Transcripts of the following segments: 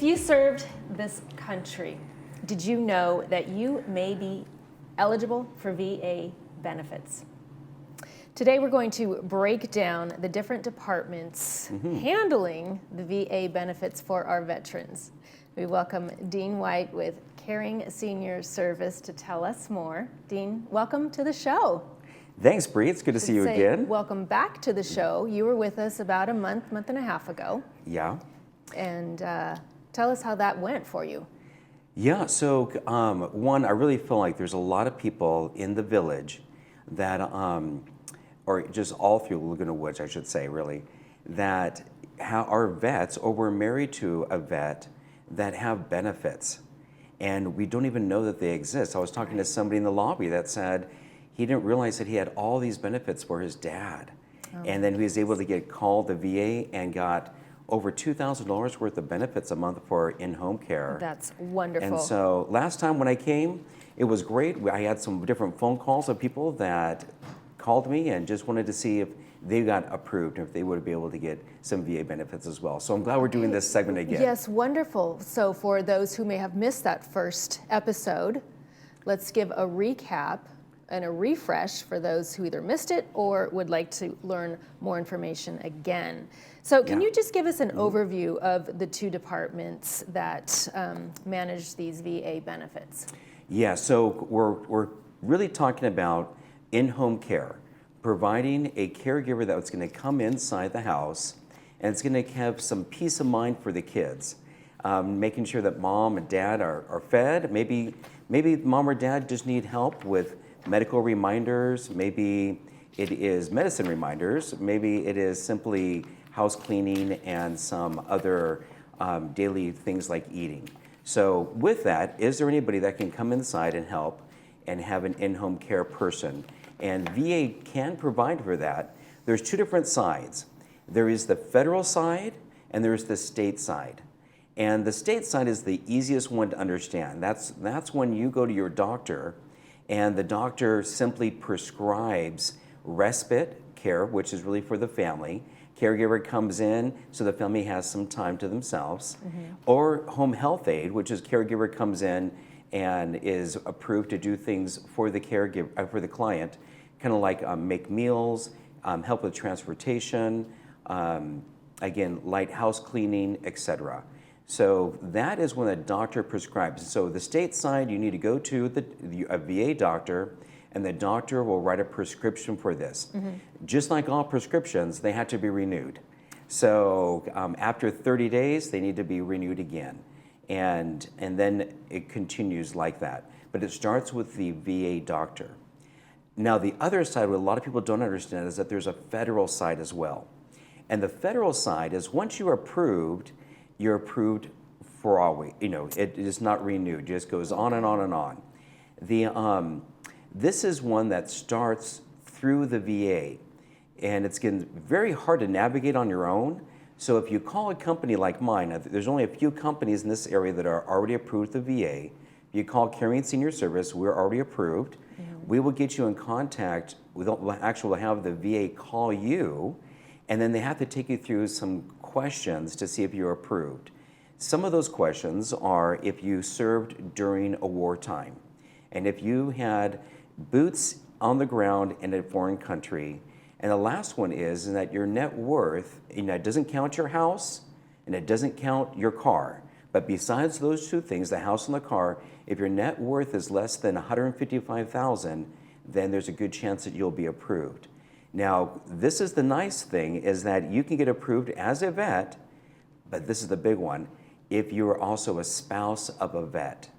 you served this country, did you know that you may be eligible for VA benefits? Today we're going to break down the different departments handling the VA benefits for our veterans. We welcome Dean White with Caring Senior Service to tell us more. Dean, welcome to the show. Thanks, Bree. It's good to see you again. Welcome back to the show. You were with us about a month and a half ago. Yeah. And tell us how that went for you. Yeah, so one, I really feel like there's a lot of people in the village that, or just all through Laguna Woods, I should say, really, that are vets or were married to a vet that have benefits. And we don't even know that they exist. I was talking to somebody in the lobby that said he didn't realize that he had all these benefits for his dad. And then he was able to get called the VA and got over $2,000 worth of benefits a month for in-home care. That's wonderful. And so last time when I came, it was great. I had some different phone calls of people that called me and just wanted to see if they got approved and if they would be able to get some VA benefits as well. So I'm glad we're doing this segment again. Yes, wonderful. So for those who may have missed that first episode, let's give a recap and a refresh for those who either missed it or would like to learn more information again. So can you just give us an overview of the two departments that manage these VA benefits? Yeah, so we're really talking about in-home care, providing a caregiver that's going to come inside the house and it's going to have some peace of mind for the kids, making sure that mom and dad are fed. Maybe mom or dad just need help with medical reminders. Maybe it is medicine reminders. Maybe it is simply house cleaning and some other daily things like eating. So with that, is there anybody that can come inside and help and have an in-home care person? And VA can provide for that. There's two different sides. There is the federal side and there's the state side. And the state side is the easiest one to understand. That's when you go to your doctor and the doctor simply prescribes respite care, which is really for the family. Caregiver comes in so the family has some time to themselves. Or home health aid, which is caregiver comes in and is approved to do things for the caregiver, for the client, kind of like make meals, help with transportation, again, light house cleaning, etc. So that is when a doctor prescribes. So the state side, you need to go to a VA doctor, and the doctor will write a prescription for this. Just like all prescriptions, they have to be renewed. So after 30 days, they need to be renewed again. And then it continues like that. But it starts with the VA doctor. Now the other side, what a lot of people don't understand, is that there's a federal side as well. And the federal side is once you're approved for always. You know, it is not renewed, it just goes on and on and on. This is one that starts through the VA, and it's getting very hard to navigate on your own. So if you call a company like mine, there's only a few companies in this area that are already approved with the VA. If you call Caring Senior Service, we're already approved. We will get you in contact, we'll actually have the VA call you, and then they have to take you through some questions to see if you're approved. Some of those questions are if you served during a wartime, and if you had boots on the ground in a foreign country. And the last one is that your net worth, it doesn't count your house and it doesn't count your car. But besides those two things, the house and the car, if your net worth is less than $155,000, then there's a good chance that you'll be approved. Now, this is the nice thing, is that you can get approved as a vet, but this is the big one, if you are also a spouse of a vet.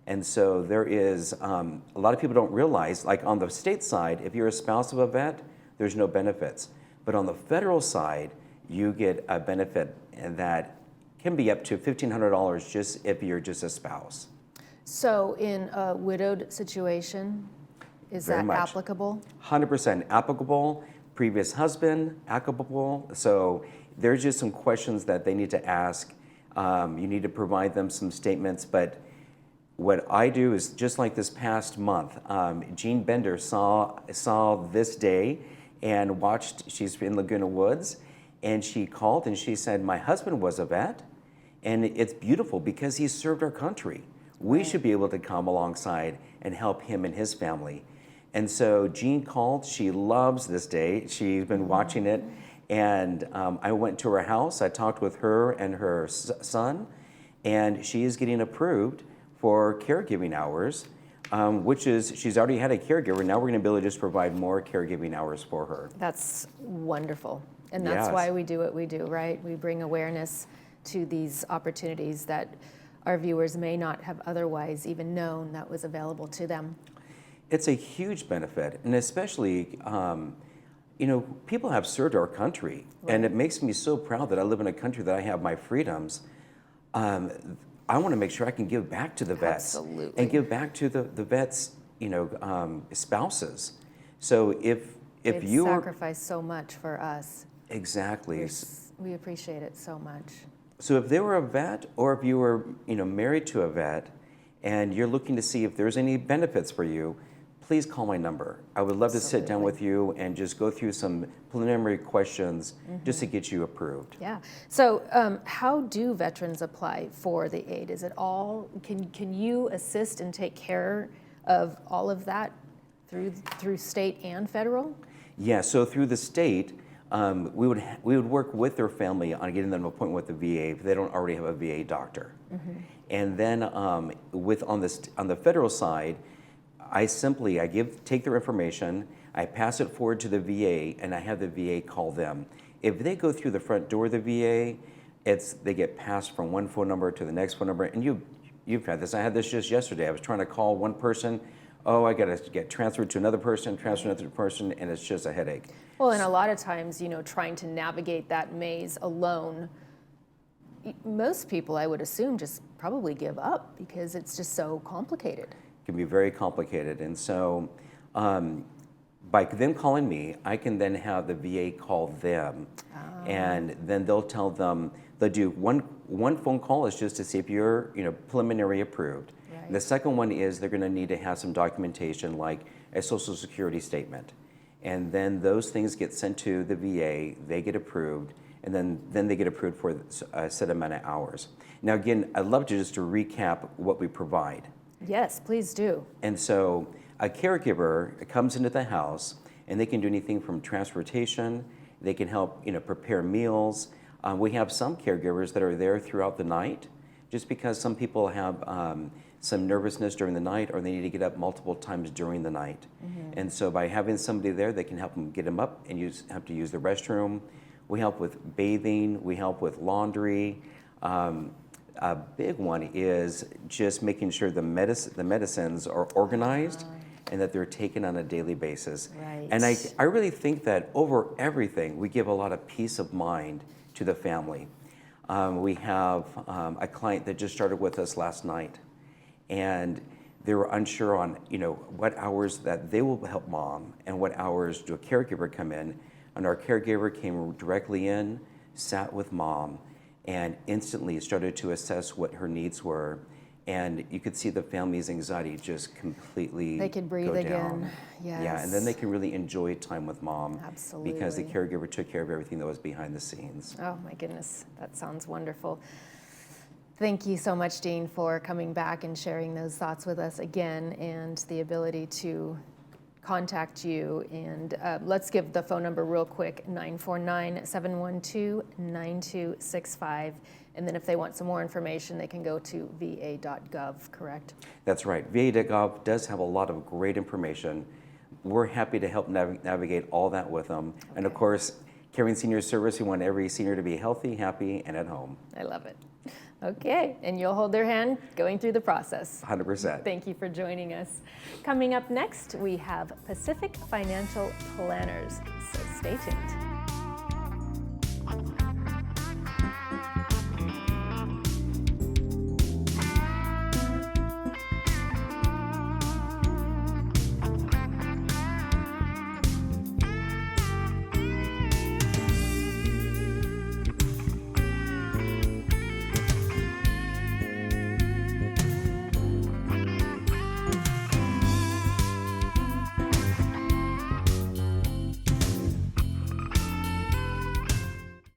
And so there is, a lot of people don't realize, like on the state side, if you're a spouse of a vet, there's no benefits. But on the federal side, you get a benefit that can be up to $1,500 just if you're just a spouse. So in a widowed situation, is that applicable? 100% applicable. Previous husband, applicable. So there's just some questions that they need to ask. You need to provide them some statements, but what I do is just like this past month, Jean Bender saw this day and watched, she's in Laguna Woods, and she called and she said, my husband was a vet, And it's beautiful because he served our country. We should be able to come alongside and help him and his family. And so Jean called. She loves this day. She's been watching it. And I went to her house. I talked with her and her son. And she is getting approved for caregiving hours, which is, she's already had a caregiver. Now we're going to be able to just provide more caregiving hours for her. That's wonderful. And that's Yes. why we do what we do, right? We bring awareness to these opportunities that our viewers may not have otherwise even known that was available to them. It's a huge benefit, and especially, people have served our country, and it makes me so proud that I live in a country that I have my freedoms. I want to make sure I can give back to the vets. Absolutely. And give back to the vets, spouses. So if They've you sacrificed so much for us. exactly. We appreciate it so much. So if they were a vet, or if you were, married to a vet, and you're looking to see if there's any benefits for you, please call my number. I would love to sit down with you and just go through some preliminary questions just to get you approved. Yeah. So how do veterans apply for the aid? Is it all, can you assist and take care of all of that through state and federal? Yeah, so through the state, we would work with their family on getting them an appointment with the VA if they don't already have a VA doctor. And then on the federal side, I take their information, I pass it forward to the VA, and I have the VA call them. If they go through the front door of the VA, they get passed from one phone number to the next phone number. And you've had this. I had this just yesterday. I was trying to call one person. Oh, I got to get transferred to another person, and it's just a headache. Well, and a lot of times, trying to navigate that maze alone, most people, I would assume, just probably give up because it's just so complicated. It can be very complicated. And so by them calling me, I can then have the VA call them. And then they'll tell them, they'll do one phone call is just to see if you're preliminary approved. Right. The second one is they're going to need to have some documentation like a Social Security statement. And then those things get sent to the VA, they get approved, and then they get approved for a set amount of hours. Now again, I'd love to recap what we provide. Yes, please do. And so a caregiver comes into the house, and they can do anything from transportation, they can help prepare meals. We have some caregivers that are there throughout the night, just because some people have some nervousness during the night, or they need to get up multiple times during the night. And so by having somebody there, they can help them get them up and have to use the restroom. We help with bathing, we help with laundry. A big one is just making sure the medicines are organized and that they're taken on a daily basis. Right. And I really think that over everything, we give a lot of peace of mind to the family. We have a client that just started with us last night, and they were unsure on what hours that they will help mom and what hours do a caregiver come in. And our caregiver came directly in, sat with mom, and instantly started to assess what her needs were. And you could see the family's anxiety just completely They could breathe go again. down. Yes. Yeah, and then they can really enjoy time with mom. Absolutely. Because the caregiver took care of everything that was behind the scenes. Oh my goodness, that sounds wonderful. Thank you so much, Dean, for coming back and sharing those thoughts with us again, and the ability to contact you. And let's give the phone number real quick, 949-712-9265. And then if they want some more information, they can go to va.gov, correct? That's right. va.gov does have a lot of great information. We're happy to help navigate all that with them. Okay. And of course, Caring Senior Service, we want every senior to be healthy, happy, and at home. I love it. Okay, and you'll hold their hand going through the process. 100%. Thank you for joining us. Coming up next, we have Pacific Financial Planners, so stay tuned.